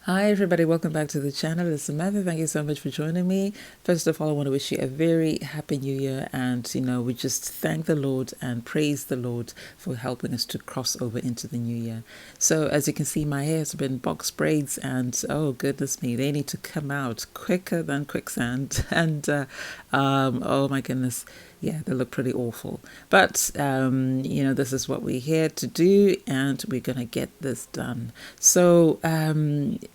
Hi everybody, welcome back to the channel. It's Samantha. Thank you so much for joining me. First of all, I want to wish you a very happy new year, and we just thank the Lord and praise the Lord for helping us to cross over into the new year. So as you can see, my hair has been box braids, and oh goodness me, they need to come out quicker than quicksand. And oh my goodness, yeah, they look pretty awful. But this is what we're here to do, and we're gonna get this done. So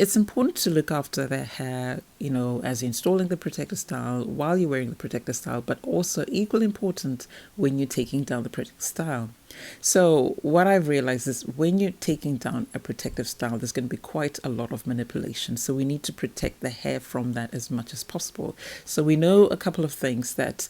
it's important to look after their hair, as you're installing the protector style while you're wearing the protector style, but also equally important when you're taking down the protector style. So what I've realized is when you're taking down a protective style, there's going to be quite a lot of manipulation. So we need to protect the hair from that as much as possible. So we know a couple of things that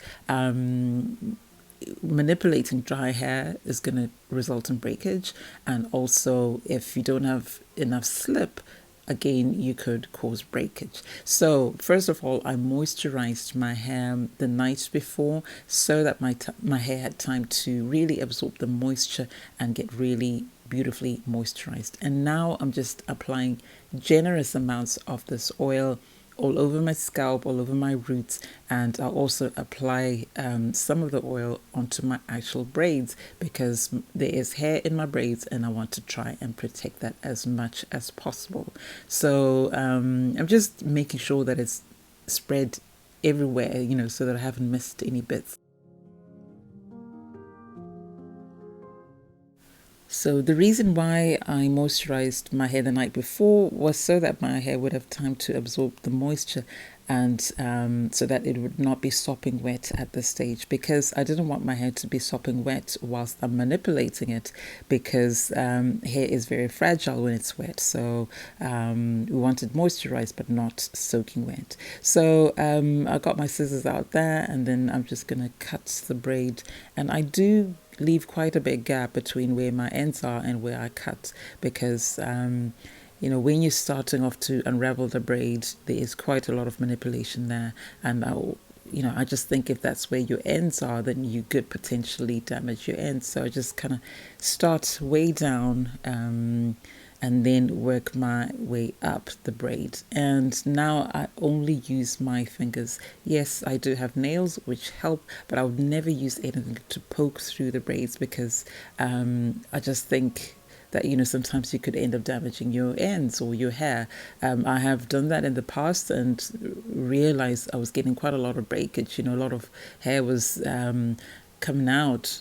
manipulating dry hair is going to result in breakage, and also if you don't have enough slip, again you could cause breakage. So first of all, I moisturized my hair the night before so that my hair had time to really absorb the moisture and get really beautifully moisturized. And now I'm just applying generous amounts of this oil all over my scalp, all over my roots, and I'll also apply some of the oil onto my actual braids because there is hair in my braids and I want to try and protect that as much as possible. So I'm just making sure that it's spread everywhere, so that I haven't missed any bits. So the reason why I moisturized my hair the night before was so that my hair would have time to absorb the moisture, and so that it would not be sopping wet at this stage, because I didn't want my hair to be sopping wet whilst I'm manipulating it, because hair is very fragile when it's wet. So we want it moisturized but not soaking wet. So I got my scissors out there, and then I'm just going to cut the braid, and I do leave quite a big gap between where my ends are and where I cut, because when you're starting off to unravel the braid, there is quite a lot of manipulation there, and I just think if that's where your ends are, then you could potentially damage your ends. So I just kind of start way down, and then work my way up the braid. And now I only use my fingers. Yes, I do have nails which help, but I would never use anything to poke through the braids, because I just think that sometimes you could end up damaging your ends or your hair. I have done that in the past and realized I was getting quite a lot of breakage. A lot of hair was coming out,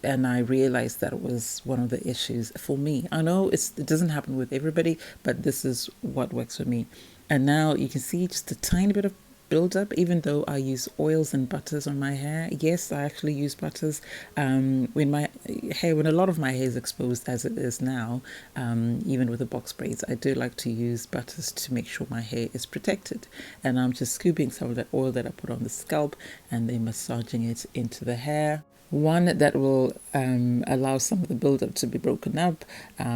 and I realized that it was one of the issues for me. I know it doesn't happen with everybody, but this is what works for me. And now you can see just a tiny bit of build up, even though I use oils and butters on my hair. Yes, I actually use butters when a lot of my hair is exposed as it is now. Even with the box braids, I do like to use butters to make sure my hair is protected. And I'm just scooping some of that oil that I put on the scalp and then massaging it into the hair. One that will allow some of the buildup to be broken up,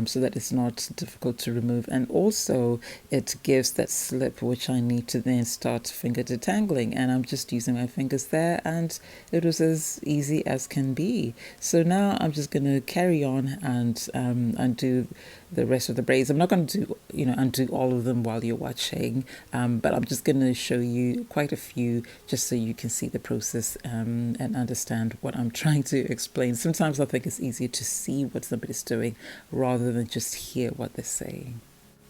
so that it's not difficult to remove, and also it gives that slip which I need to then start finger detangling, and I'm just using my fingers there, and it was as easy as can be. So now I'm just going to carry on and undo the rest of the braids. I'm not going to do undo all of them while you're watching, but I'm just going to show you quite a few just so you can see the process and understand what I'm trying to explain. Sometimes I think it's easier to see what somebody's doing rather than just hear what they're saying.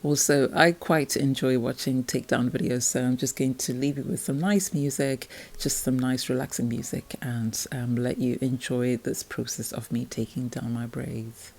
Also, I quite enjoy watching takedown videos, so I'm just going to leave you with some nice music, just some nice relaxing music, and let you enjoy this process of me taking down my braids.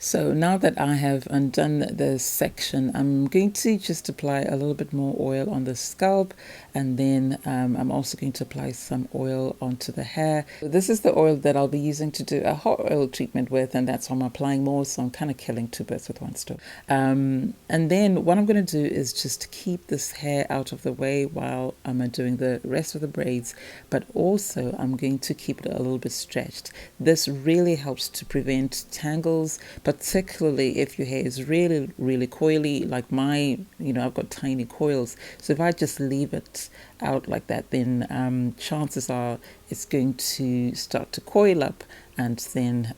So now that I have undone this section, I'm going to just apply a little bit more oil on the scalp, and then I'm also going to apply some oil onto the hair. So this is the oil that I'll be using to do a hot oil treatment with, and that's why I'm applying more, so I'm kind of killing two birds with one stone. And then what I'm going to do is just keep this hair out of the way while I'm doing the rest of the braids, but also I'm going to keep it a little bit stretched. This really helps to prevent tangles, particularly if your hair is really, really coily, like mine. I've got tiny coils. So if I just leave it out like that, then chances are it's going to start to coil up, and then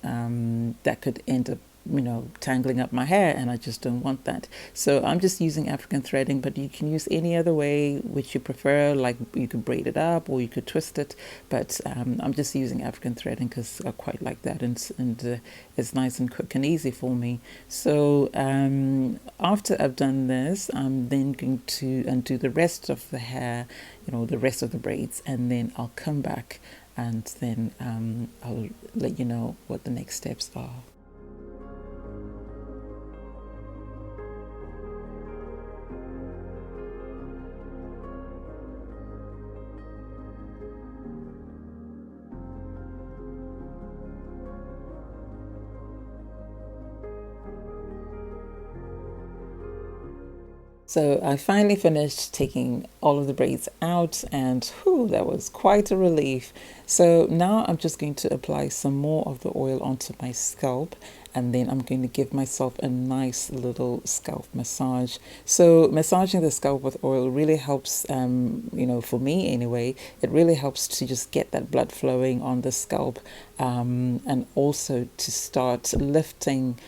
that could end up tangling up my hair, and I just don't want that. So I'm just using African threading, but you can use any other way which you prefer. Like you could braid it up or you could twist it, but I'm just using African threading because I quite like that, and it's nice and quick and easy for me. So after I've done this, I'm then going to undo the rest of the hair, the rest of the braids, and then I'll come back, and then I'll let you know what the next steps are. So I finally finished taking all of the braids out, and whew, that was quite a relief. So now I'm just going to apply some more of the oil onto my scalp, and then I'm going to give myself a nice little scalp massage. So massaging the scalp with oil really helps, for me anyway, it really helps to just get that blood flowing on the scalp, and also to start lifting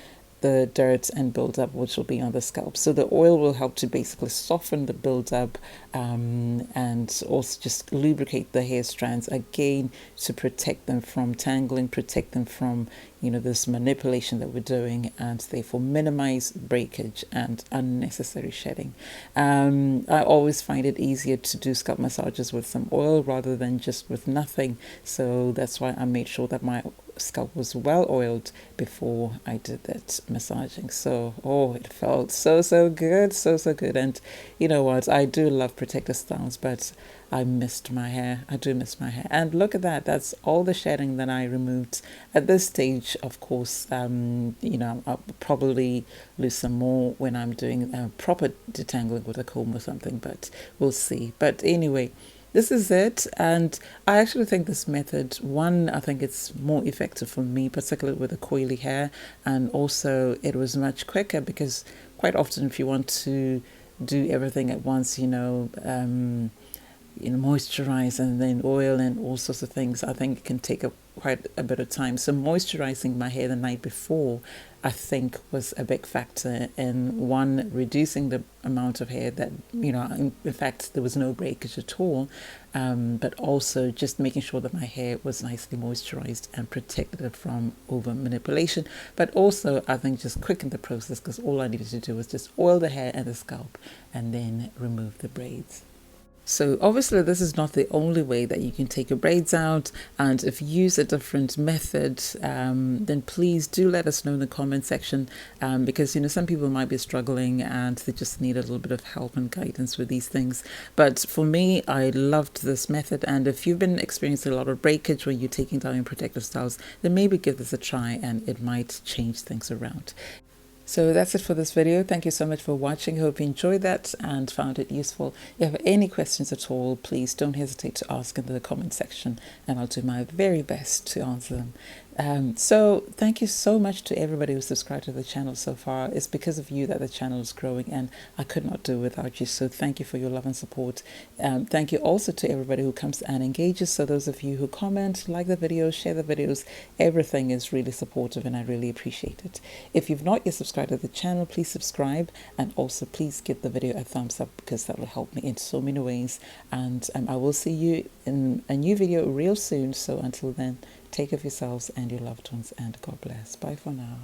the dirt and buildup which will be on the scalp. So the oil will help to basically soften the buildup, and also just lubricate the hair strands again to protect them from tangling, protect them from this manipulation that we're doing, and therefore minimize breakage and unnecessary shedding. I always find it easier to do scalp massages with some oil rather than just with nothing, so that's why I made sure that my scalp was well oiled before I did that massaging. So it felt so good, so good. And you know what, I do love protective styles, but I missed my hair. I do miss my hair. And look at that, that's all the shedding that I removed at this stage. Of course, I'll probably lose some more when I'm doing proper detangling with a comb or something, but we'll see. But anyway, this is it, and I actually think this method, I think it's more effective for me, particularly with the coily hair, and also it was much quicker because quite often if you want to do everything at once, moisturize and then oil and all sorts of things, I think it can take quite a bit of time. So moisturizing my hair the night before, I think, was a big factor in reducing the amount of hair that, in fact, there was no breakage at all, but also just making sure that my hair was nicely moisturized and protected from over manipulation. But also, I think, just quickened the process because all I needed to do was just oil the hair and the scalp and then remove the braids. So obviously this is not the only way that you can take your braids out, and if you use a different method, then please do let us know in the comment section, because some people might be struggling and they just need a little bit of help and guidance with these things. But for me, I loved this method, and if you've been experiencing a lot of breakage when you're taking down your protective styles, then maybe give this a try and it might change things around. So that's it for this video. Thank you so much for watching. Hope you enjoyed that and found it useful. If you have any questions at all, please don't hesitate to ask in the comment section, and I'll do my very best to answer them. So thank you so much to everybody who subscribed to the channel so far. It's because of you that the channel is growing, and I could not do it without you. So thank you for your love and support. Thank you also to everybody who comes and engages. So those of you who comment, like the videos, share the videos, everything is really supportive and I really appreciate it. If you've not yet subscribed to the channel, please subscribe, and also please give the video a thumbs up because that will help me in so many ways. And I will see you in a new video real soon. So until then, take care of yourselves and your loved ones, and God bless. Bye for now.